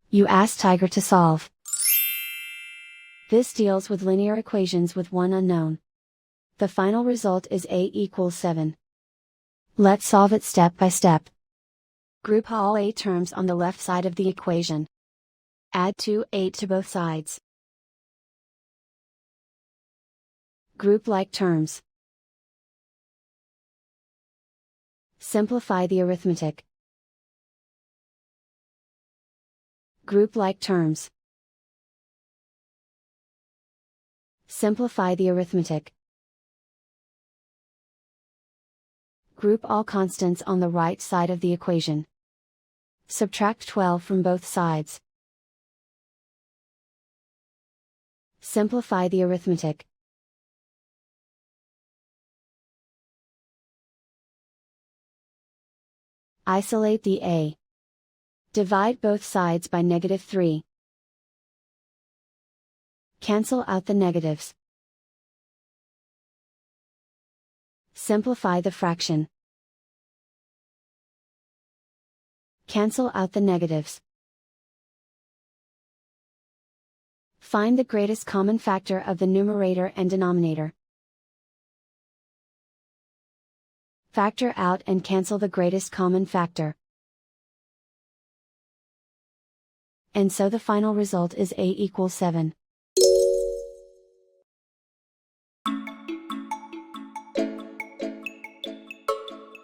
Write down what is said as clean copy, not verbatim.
You ask Tiger to solve. This deals with linear equations with one unknown. The final result is a equals 7. Let's solve it step by step. Group all a terms on the left side of the equation. Add 2a to both sides. Group like terms. Simplify the arithmetic. Group like terms. Simplify the arithmetic. Group all constants on the right side of the equation. Subtract 12 from both sides. Simplify the arithmetic. Isolate the a. Divide both sides by -3. Cancel out the negatives. Simplify the fraction. Cancel out the negatives. Find the greatest common factor of the numerator and denominator. Factor out and cancel the greatest common factor. And so the final result is a equals 7.